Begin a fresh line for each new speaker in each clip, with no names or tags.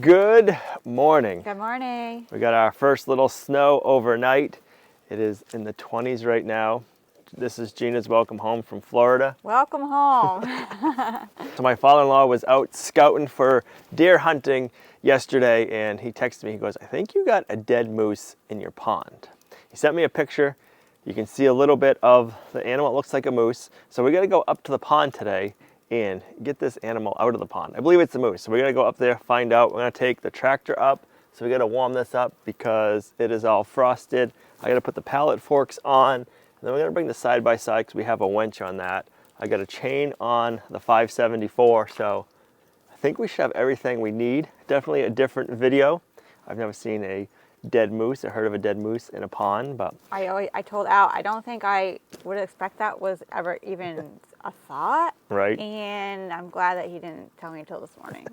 Good morning.
Good morning.
We got our first little snow overnight. It is in the 20s right now. This is Gina's welcome home from Florida.
Welcome home.
So my father-in-law was out scouting for deer hunting yesterday, and he texted me. He goes, "I think you got a dead moose in your pond." He sent me a picture. You can see a little bit of the animal. It looks like a moose. So we got to go up to the pond today and get this animal out of the pond. I believe it's a moose. So we're gonna go up there, find out. We're gonna take the tractor up. So we gotta warm this up because it is all frosted. I gotta put the pallet forks on. And then we're gonna bring the side-by-side because we have a winch on that. I got a chain on the 574. So I think we should have everything we need. Definitely a different video. I've never seen a dead moose. I heard of a dead moose in a pond, but
I told Al, I don't think I would expect that was ever even a thought.
right.
And I'm glad that he didn't tell me until this morning.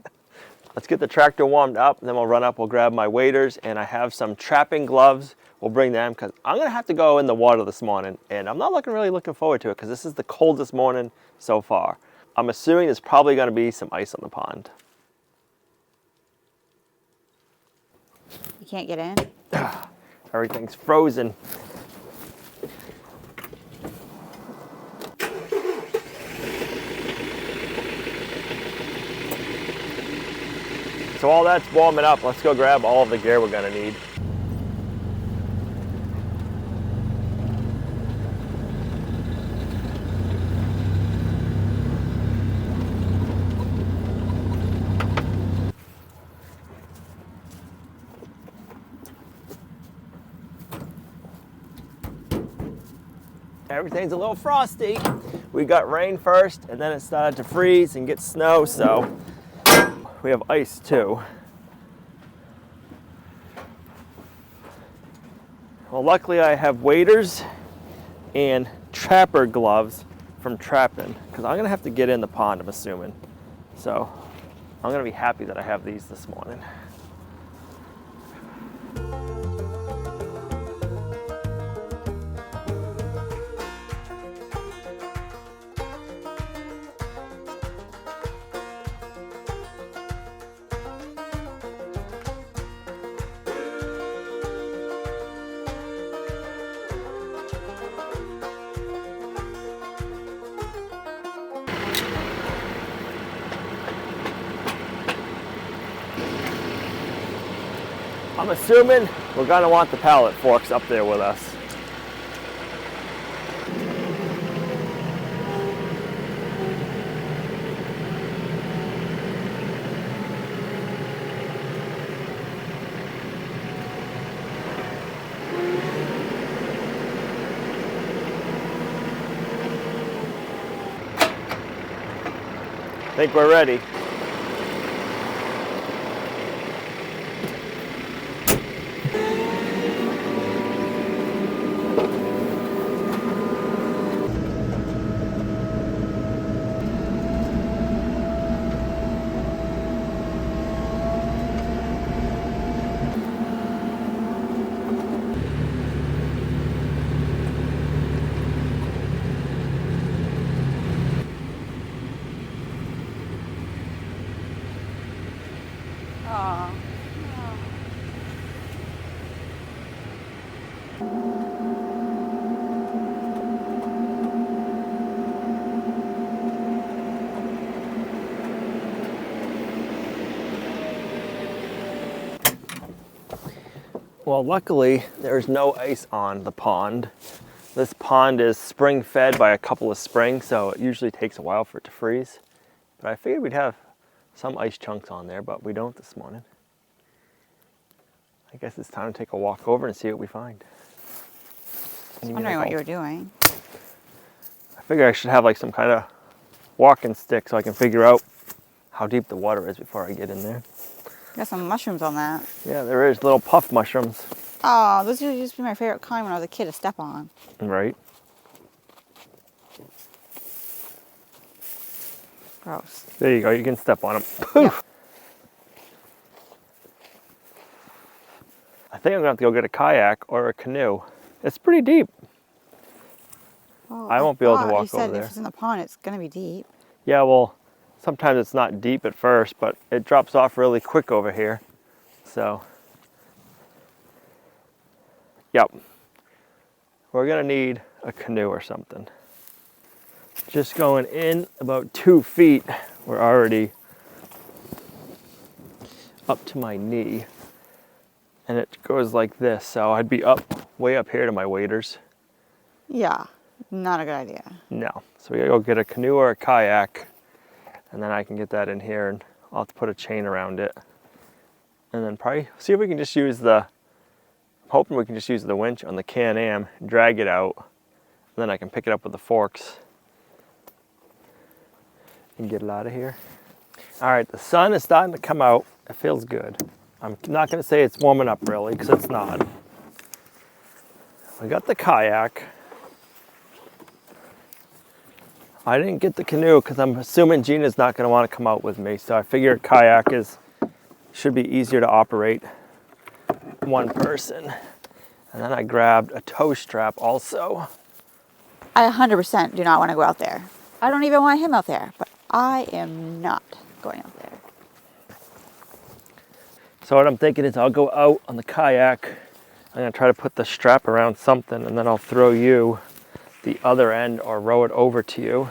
Let's get the tractor warmed up, and then we'll run up, we'll grab my waders, and I have some trapping gloves. We'll bring them because I'm gonna have to go in the water this morning, and I'm not really looking forward to it because this is the coldest morning so far. I'm assuming there's probably gonna be some ice on the pond.
You can't get in?
Everything's frozen. So all that's warming up. Let's go grab all of the gear we're gonna need. Everything's a little frosty. We got rain first, and then it started to freeze and get snow, so we have ice too. Well, luckily I have waders and trapper gloves from trapping, because I'm gonna have to get in the pond, I'm assuming. So I'm gonna be happy that I have these this morning. I'm assuming we're gonna want the pallet forks up there with us. I think we're ready.
Oh.
Well, luckily there's no ice on the pond. This pond is spring fed by a couple of springs, so it usually takes a while for it to freeze. But I figured we'd have some ice chunks on there, but we don't this morning. I guess it's time to take a walk over and see what we find.
I was wondering what you were doing.
I figure I should have like some kind of walking stick so I can figure out how deep the water is before I get in there.
Got some mushrooms on that.
Yeah, there is little puff mushrooms.
Oh, those used to be my favorite kind when I was a kid to step on.
Right.
Gross.
There you go, you can step on them.
Yep.
I think I'm gonna have to go get a kayak or a canoe. It's pretty deep.
Well,
I won't be able to walk
you said
over there.
if it's in the pond, it's going to be deep.
Yeah, well, sometimes it's not deep at first, but it drops off really quick over here. So, yep. We're gonna need a canoe or something. Just going in about 2 feet, we're already up to my knee. And it goes like this, so I'd be way up here to my waders.
Yeah, not a good idea.
No, so we gotta go get a canoe or a kayak, and then I can get that in here, and I'll have to put a chain around it. And then probably see if we can just use I'm hoping we can just use the winch on the Can-Am, drag it out, and then I can pick it up with the forks and get it out of here. All right, the sun is starting to come out. It feels good. I'm not gonna say it's warming up really, because it's not. We got the kayak. I didn't get the canoe because I'm assuming Gina's not gonna wanna come out with me, so I figure kayak should be easier to operate one person. And then I grabbed a tow strap also.
I 100% do not want to go out there. I don't even want him out there, but I am not going out there.
So what I'm thinking is I'll go out on the kayak. I'm gonna try to put the strap around something, and then I'll throw you the other end or row it over to you.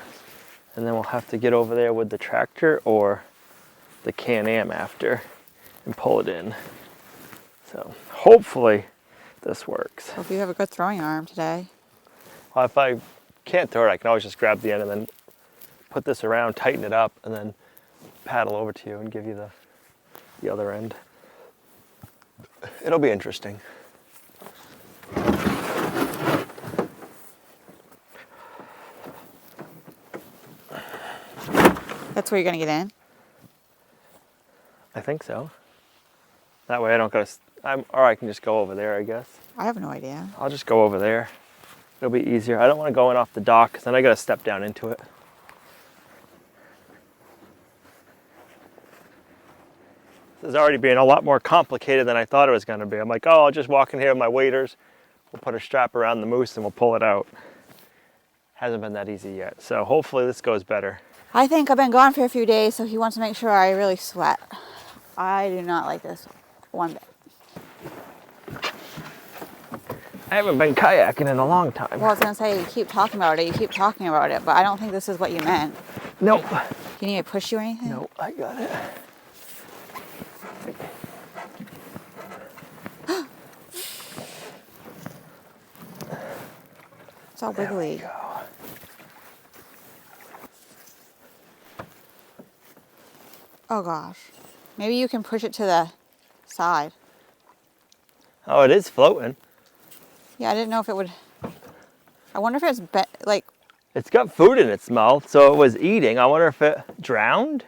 And then we'll have to get over there with the tractor or the Can-Am after and pull it in. So hopefully this works.
Hope you have a good throwing arm today.
Well, if I can't throw it, I can always just grab the end and then put this around, tighten it up, and then paddle over to you and give you the other end. It'll be interesting.
That's where you're going to get in?
I think so. That way I don't go, or I can just go over there, I guess.
I have no idea.
I'll just go over there. It'll be easier. I don't want to go in off the dock, because then I got to step down into it. This is already being a lot more complicated than I thought it was going to be. I'm like, oh, I'll just walk in here with my waders. We'll put a strap around the moose and we'll pull it out. Hasn't been that easy yet. So hopefully this goes better.
I think I've been gone for a few days, so he wants to make sure I really sweat. I do not like this one bit.
I haven't been kayaking in a long time.
Well, I was going to say, you keep talking about it, but I don't think this is what you meant.
Nope.
Do you need me to push you or anything?
Nope, I got it.
It's all wiggly.
There we go.
Oh gosh. Maybe you can push it to the side.
Oh, it is floating.
Yeah, I didn't know if it would. I wonder if it's like.
It's got food in its mouth, so it was eating. I wonder if it drowned.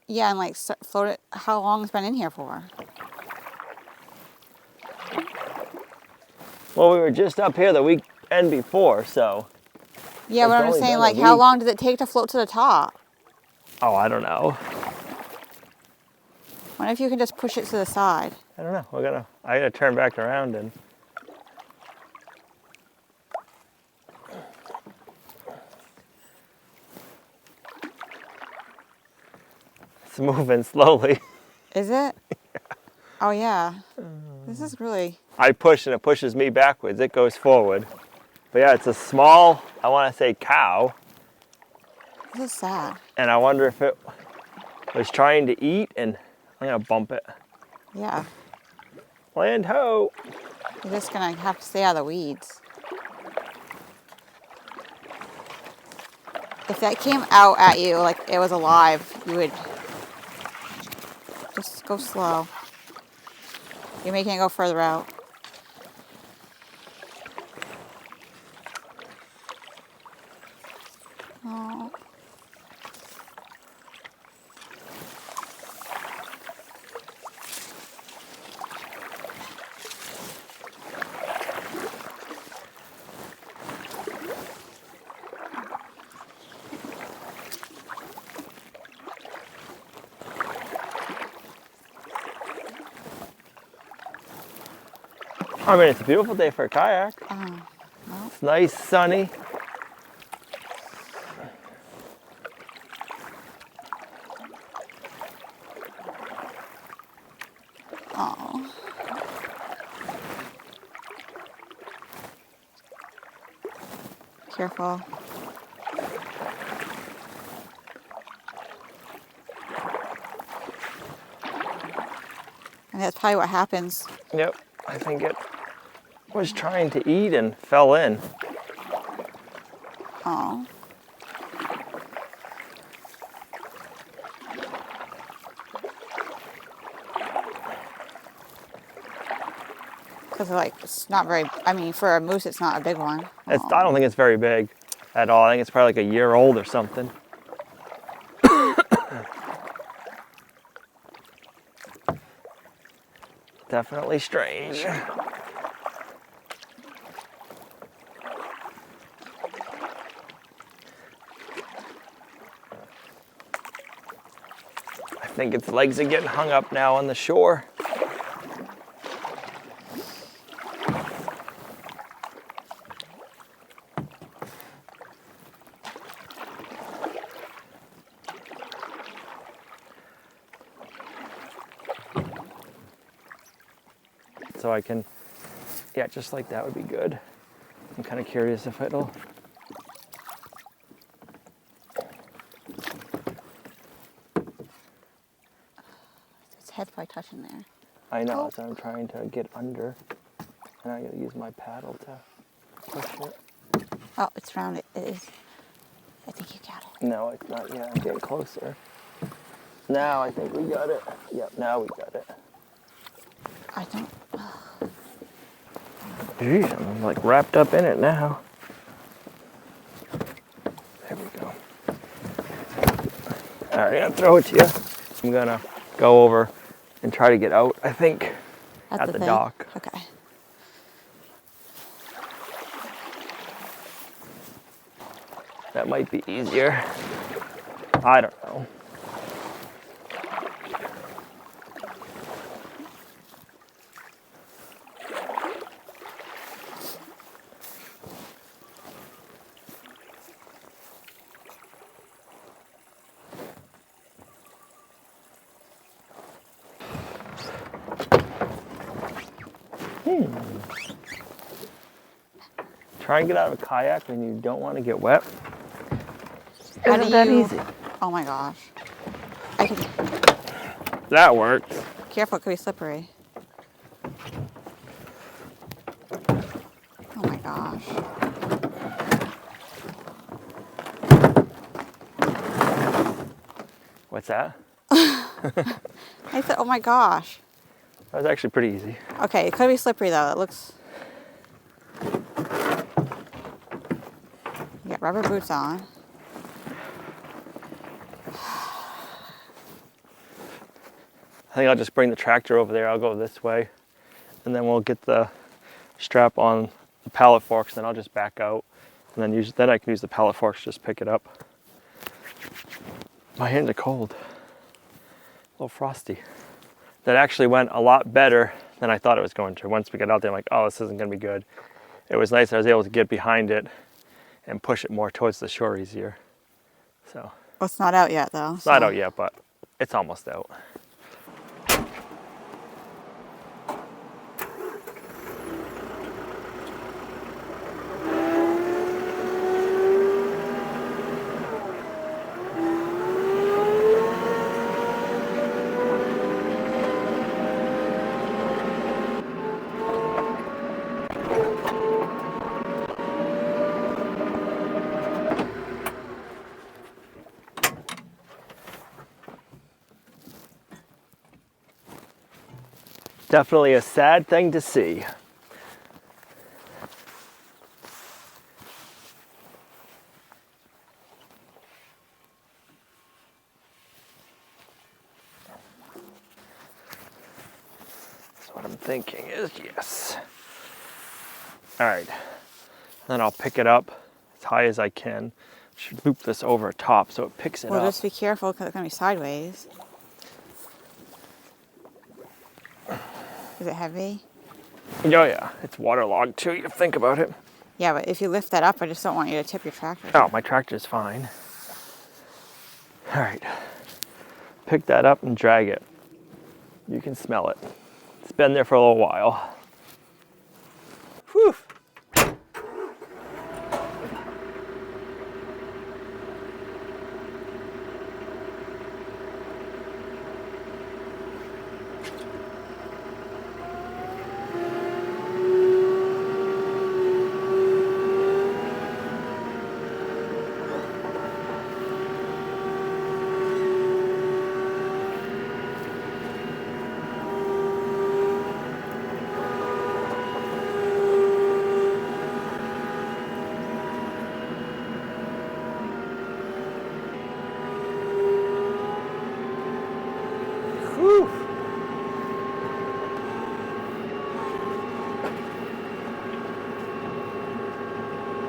Yeah, and like float it. How long it's been in here for?
Well, we were just up here the weekend before, so.
Yeah, but I'm just saying, like, how long does it take to float to the top?
Oh, I don't know.
What if you can just push it to the side?
I don't know. I gotta turn back around and. It's moving slowly.
Is it? Yeah. Oh yeah. This is really.
I push and it pushes me backwards. It goes forward. But yeah, it's a small, I want to say cow.
This is sad.
And I wonder if it was trying to eat, and I'm gonna bump it.
Yeah.
Land ho!
You're just gonna have to stay out of the weeds. If that came out at you like it was alive, you would just go slow. You're making it go further out. Oh.
I mean, it's a beautiful day for a kayak.
Well.
It's nice, sunny.
Oh. Careful. And that's probably what happens.
Yep, I think it was trying to eat and fell in.
Oh. Because like it's not very. I mean, for a moose, it's not a big one.
I don't think it's very big at all. I think it's probably like a year old or something. Definitely strange. I think its legs are getting hung up now on the shore. So I can, yeah, just like that would be good. I'm kind of curious if it'll.
Its head's probably touching there.
I know, so I'm trying to get under, and I gotta use my paddle to push it.
Oh, it's round. It is. I think you got it.
No, it's not yet. I'm getting closer. Now I think we got it. Yep, now we got it.
I don't.
Geez, I'm like wrapped up in it now. There we go. All right, I'm gonna throw it to you. I'm gonna go over and try to get out, I think, at the
thing?
dock.
Okay.
That might be easier. I don't know. Try and get out of a kayak when you don't want to get wet. Isn't that easy?
Oh my gosh. I can.
That worked.
Careful, it could be slippery. Oh my gosh.
What's that?
I said, oh my gosh.
That was actually pretty easy.
Okay, it could be slippery though. It looks. You got rubber boots on.
I think I'll just bring the tractor over there. I'll go this way, and then we'll get the strap on the pallet forks, and then I'll just back out, and then I can use the pallet forks to just pick it up. My hands are cold, a little frosty. That actually went a lot better than I thought it was going to. Once we got out there, I'm like, oh, this isn't going to be good. It was nice. I was able to get behind it and push it more towards the shore easier. So.
Well, it's not out yet though.
It's not out yet, but it's almost out. Definitely a sad thing to see. That's what I'm thinking is yes. All right, then I'll pick it up as high as I can. Should loop this over top so it picks it
Well,
up.
just be careful because it's going to be sideways. Is it heavy?
Oh yeah, it's waterlogged too, you think about it.
Yeah, but if you lift that up, I just don't want you to tip your tractor.
Oh, my tractor's fine. All right, pick that up and drag it. You can smell it. It's been there for a little while. Whew. Whew.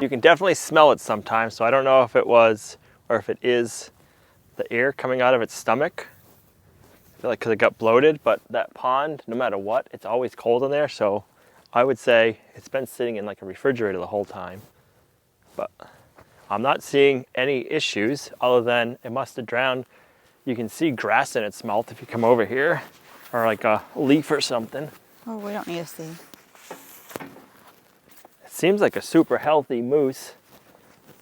You can definitely smell it sometimes, so I don't know if it was or if it is the air coming out of its stomach. I feel like because it got bloated, but that pond, no matter what, it's always cold in there, so I would say it's been sitting in like a refrigerator the whole time. But I'm not seeing any issues other than it must have drowned. You can see grass in its mouth if you come over here, or like a leaf or something.
Oh, we don't need to see.
It seems like a super healthy moose.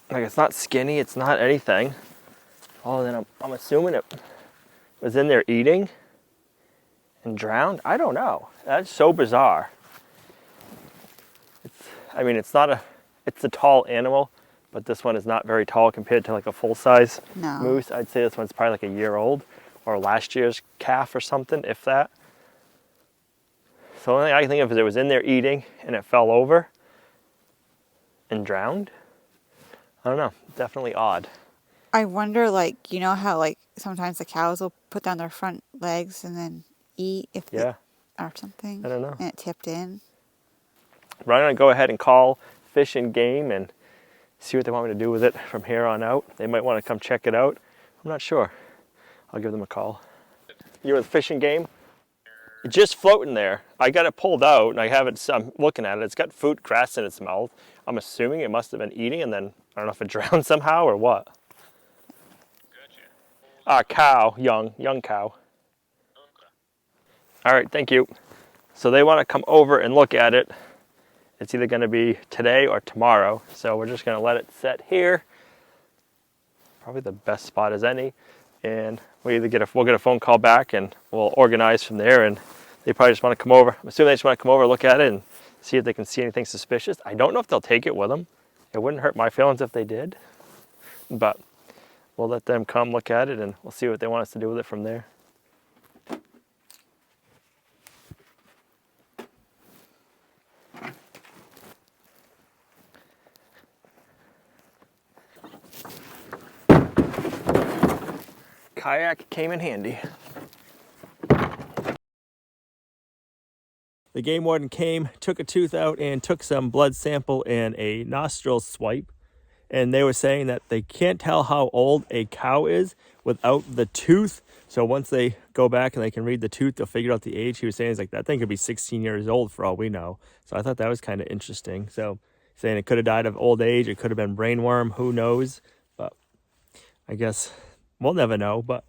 Like it's not skinny, it's not anything. Oh, then I'm assuming it was in there eating and drowned. I don't know. That's so bizarre. It's not a, it's a tall animal, but this one is not very tall compared to like a full-size moose. I'd say this one's probably like a year old or last year's calf or something, if that. So the only thing I can think of is it was in there eating and it fell over and drowned. I don't know, definitely odd.
I wonder, like, you know how, like, sometimes the cows will put down their front legs and then eat if
Yeah.
or something.
I don't know.
And it tipped in.
But I'm gonna go ahead and call Fish and Game and see what they want me to do with it from here on out. They might want to come check it out. I'm not sure. I'll give them a call. You with Fish and Game? It's just floating there. I got it pulled out and I have it, I'm looking at it. It's got food, grass in its mouth. I'm assuming it must have been eating and then, I don't know if it drowned somehow or what. Cow, young cow. All right, thank you. So they want to come over and look at it. It's either going to be today or tomorrow. So we're just going to let it set here. Probably the best spot as any. And we'll get a phone call back and we'll organize from there. And they probably just want to come over. I'm assuming they just want to come over, look at it and see if they can see anything suspicious. I don't know if they'll take it with them. It wouldn't hurt my feelings if they did. But we'll let them come look at it and we'll see what they want us to do with it from there. Kayak came in handy. The game warden came, took a tooth out and took some blood sample and a nostril swipe. And they were saying that they can't tell how old a cow is without the tooth. So once they go back and they can read the tooth, they'll figure out the age. He was saying, he's like, that thing could be 16 years old for all we know. So I thought that was kind of interesting. So saying it could have died of old age. It could have been brainworm. Who knows? But I guess we'll never know. But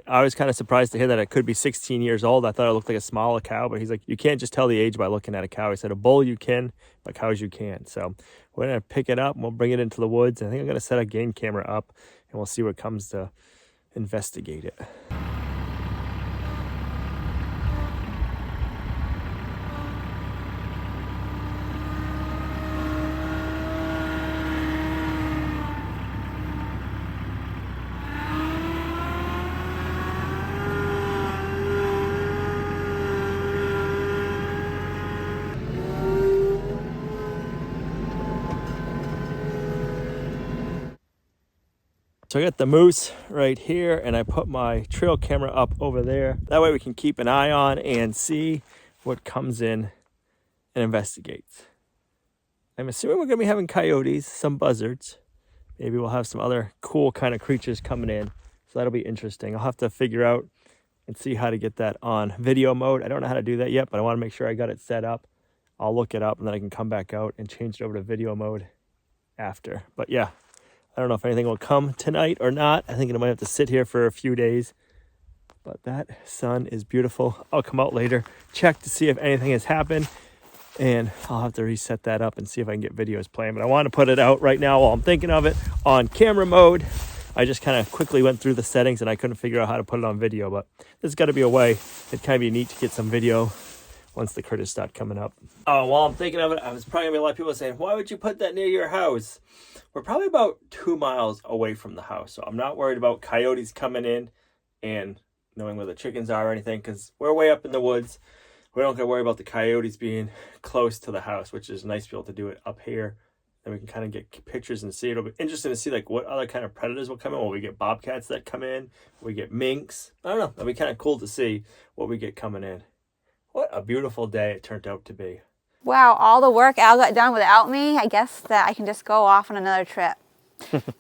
I was kind of surprised to hear that it could be 16 years old. I thought it looked like a smaller cow, but he's like, you can't just tell the age by looking at a cow. He said a bull you can, but cows you can't. So we're going to pick it up and we'll bring it into the woods. I think I'm going to set a game camera up and we'll see what comes to investigate it. So I got the moose right here and I put my trail camera up over there. That way we can keep an eye on and see what comes in and investigates. I'm assuming we're gonna be having coyotes, some buzzards. Maybe we'll have some other cool kind of creatures coming in. So that'll be interesting. I'll have to figure out and see how to get that on video mode. I don't know how to do that yet, but I wanna make sure I got it set up. I'll look it up and then I can come back out and change it over to video mode after. But yeah. I don't know if anything will come tonight or not. I think it might have to sit here for a few days. But that sun is beautiful. I'll come out later, check to see if anything has happened, and I'll have to reset that up and see if I can get videos playing. But I want to put it out right now while I'm thinking of it on camera mode. I just kind of quickly went through the settings and I couldn't figure out how to put it on video, but there's got to be a way. It'd kind of be neat to get some video once the critters start coming up. Oh, while I'm thinking of it, I was probably going to be a lot of people saying, why would you put that near your house? We're probably about 2 miles away from the house, so I'm not worried about coyotes coming in and knowing where the chickens are or anything, because we're way up in the woods. We don't got to worry about the coyotes being close to the house, which is nice to be able to do it up here. And we can kind of get pictures and see. It'll be interesting to see like what other kind of predators will come in. Will we get bobcats that come in? Will we get minks? I don't know. That'll be kind of cool to see what we get coming in. What a beautiful day it turned out to be.
Wow, all the work Al got done without me. I guess that I can just go off on another trip.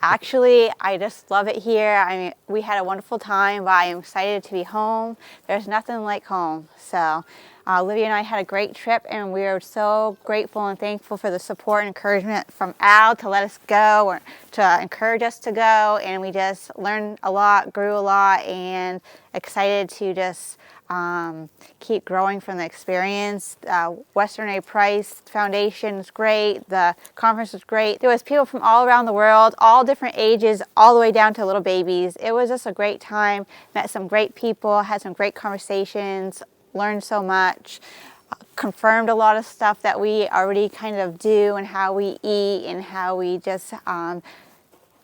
Actually, I just love it here. I mean, we had a wonderful time, but I am excited to be home. There's nothing like home. So Olivia and I had a great trip, and we are so grateful and thankful for the support and encouragement from Al to let us go, or to encourage us to go. And we just learned a lot, grew a lot, and excited to just keep growing from the experience. Western A. Price Foundation is great. The conference was great. There was people from all around the world, all different ages, all the way down to little babies. It was just a great time. Met some great people, had some great conversations, learned so much, confirmed a lot of stuff that we already kind of do, and how we eat and how we just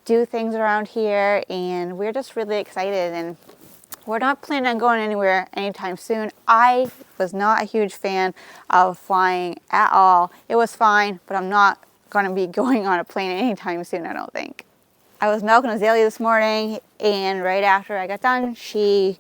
do things around here. And we're just really excited, and we're not planning on going anywhere anytime soon. I was not a huge fan of flying at all. It was fine, but I'm not going to be going on a plane anytime soon, I don't think. I was milking Azalea this morning, and right after I got done, she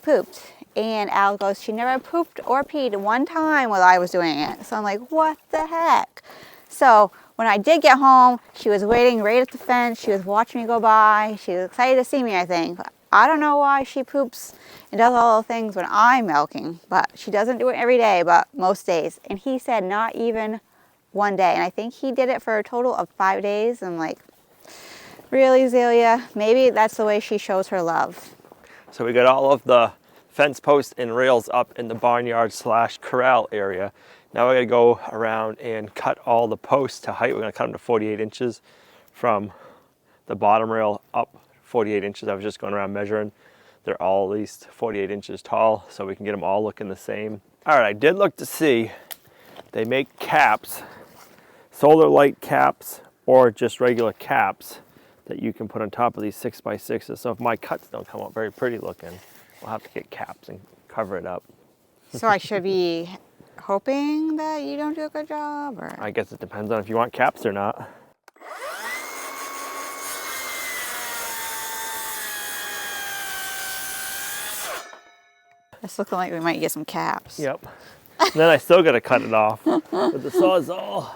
pooped. And Al goes, she never pooped or peed one time while I was doing it. So I'm like, what the heck? So when I did get home, she was waiting right at the fence. She was watching me go by. She was excited to see me, I think. I don't know why she poops and does all the things when I'm milking, but she doesn't do it every day, but most days. And he said not even one day. And I think he did it for a total of 5 days. I'm like, really, Azalea? Maybe that's the way she shows her love.
So we got all of the fence posts and rails up in the barnyard / corral area. Now we're going to go around and cut all the posts to height. We're going to cut them to 48 inches from the bottom rail up 48 inches. I was just going around measuring. They're all at least 48 inches tall, so we can get them all looking the same. All right, I did look to see they make caps, solar light caps, or just regular caps that you can put on top of these 6x6s. So if my cuts don't come out very pretty looking, we'll have to get caps and cover it up.
So I should be hoping that you don't do a good job, or?
I guess it depends on if you want caps or not.
It's looking like we might get some caps.
Yep. And then I still got to cut it off with the Sawzall.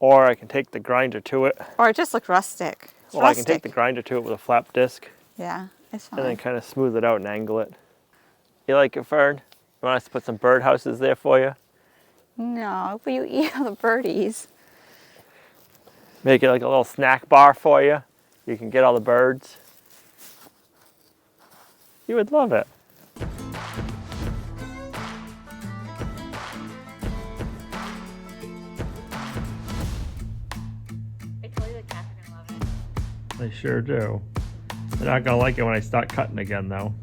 Or I can take the grinder to it.
Or it just looks rustic. It's
Well,
rustic.
I can take the grinder to it with a flap disc.
Yeah, it's fine.
And then kind of smooth it out and angle it. You like it, Fern? You want us to put some birdhouses there for you?
No, but you eat all the birdies.
Make it like a little snack bar for you. You can get all the birds. You would love it.
I told you the cats are gonna love it.
They sure do. They're not gonna like it when I start cutting again, though.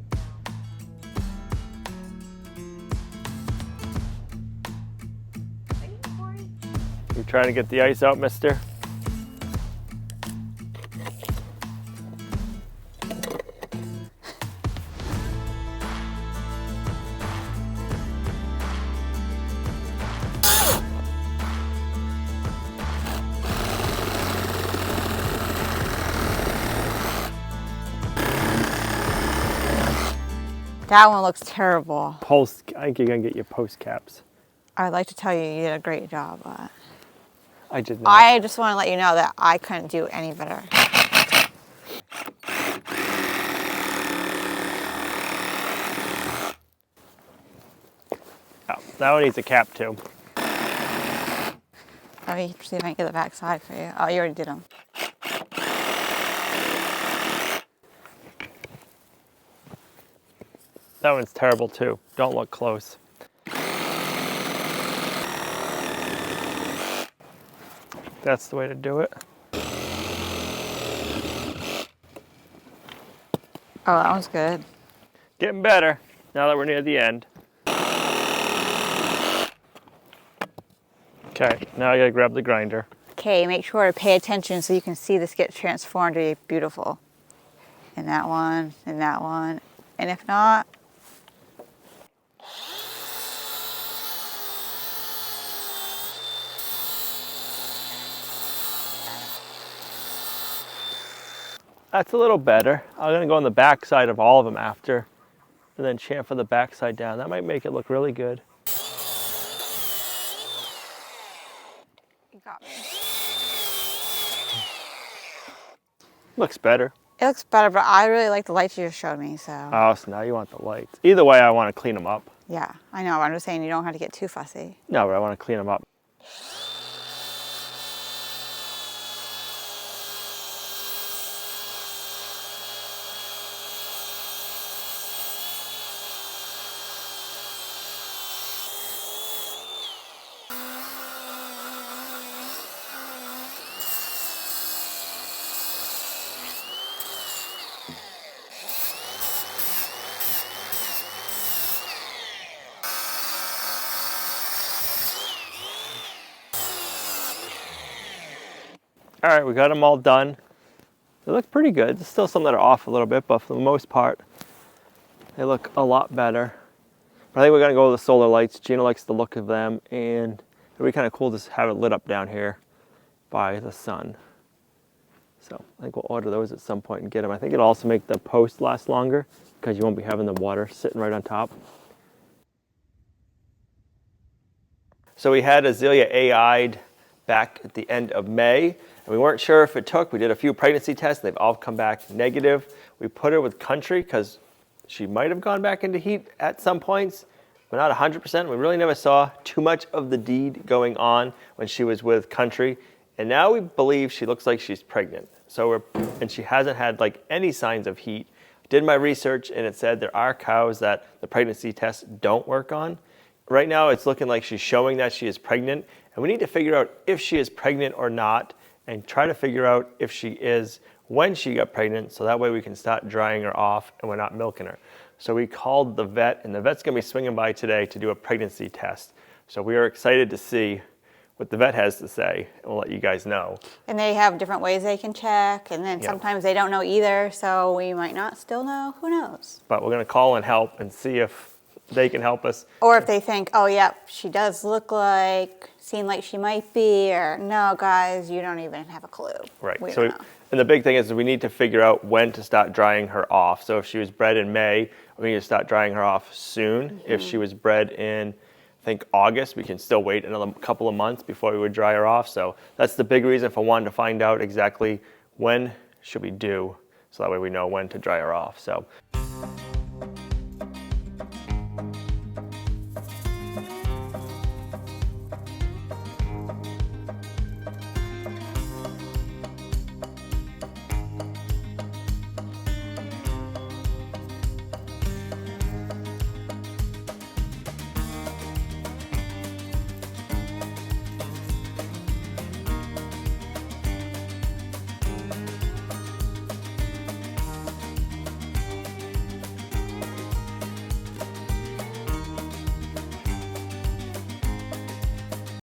You trying to get the ice out, mister?
That one looks terrible.
Post, I think you're gonna get your post caps.
I'd like to tell you you did a great job, but
I did not.
I just want to let you know that I couldn't do any better.
Oh, that one needs a cap too.
I Let me see if I can get the back side for you. Oh, you already did them.
That one's terrible too. Don't look close. That's the way to do it.
Oh, that one's good.
Getting better now that we're near the end. Okay, now I gotta grab the grinder.
Okay, make sure to pay attention so you can see this get transformed to be beautiful. And that one, and that one. And if not,
that's a little better. I'm gonna go on the back side of all of them after, and then chamfer the back side down. That might make it look really good.
you got me.
Looks better.
It looks better, but I really like the lights you just showed me, so.
Oh, so now you want the lights. Either way, I want to clean them up.
Yeah, I know. I'm just saying you don't have to get too fussy.
No, but I want to clean them up. All right, we got them all done. They look pretty good. There's still some that are off a little bit, but for the most part, they look a lot better. But I think we're gonna go with the solar lights. Gina likes the look of them, and it'd be kind of cool to have it lit up down here by the sun. So I think we'll order those at some point and get them. I think it'll also make the post last longer because you won't be having the water sitting right on top. So we had Azalea AI'd back at the end of May, and we weren't sure if it took. We did a few pregnancy tests. They've all come back negative. We put her with country because she might have gone back into heat at some points, but not 100%. We really never saw too much of the deed going on when she was with country. And now we believe she looks like she's pregnant. And she hasn't had like any signs of heat. Did my research and it said there are cows that the pregnancy tests don't work on. Right now it's looking like she's showing that she is pregnant, and we need to figure out if she is pregnant or not and try to figure out if she is when she got pregnant, so that way we can start drying her off and we're not milking her. So we called the vet, and the vet's gonna be swinging by today to do a pregnancy test. So we are excited to see what the vet has to say, and we'll let you guys know.
And they have different ways they can check, and then sometimes they don't know either, so we might not still know. Who knows?
But we're gonna call and help and see if they can help us.
Or if they think, oh, yep, she does look like, seem like she might be, or no, guys, you don't even have a clue.
Right.
We
So,
don't know.
and the big thing is we need to figure out when to start drying her off. So if she was bred in May, we need to start drying her off soon. Mm-hmm. If she was bred in, I think, August, we can still wait another couple of months before we would dry her off. So that's the big reason for wanting to find out exactly when should we do, so that way we know when to dry her off. So.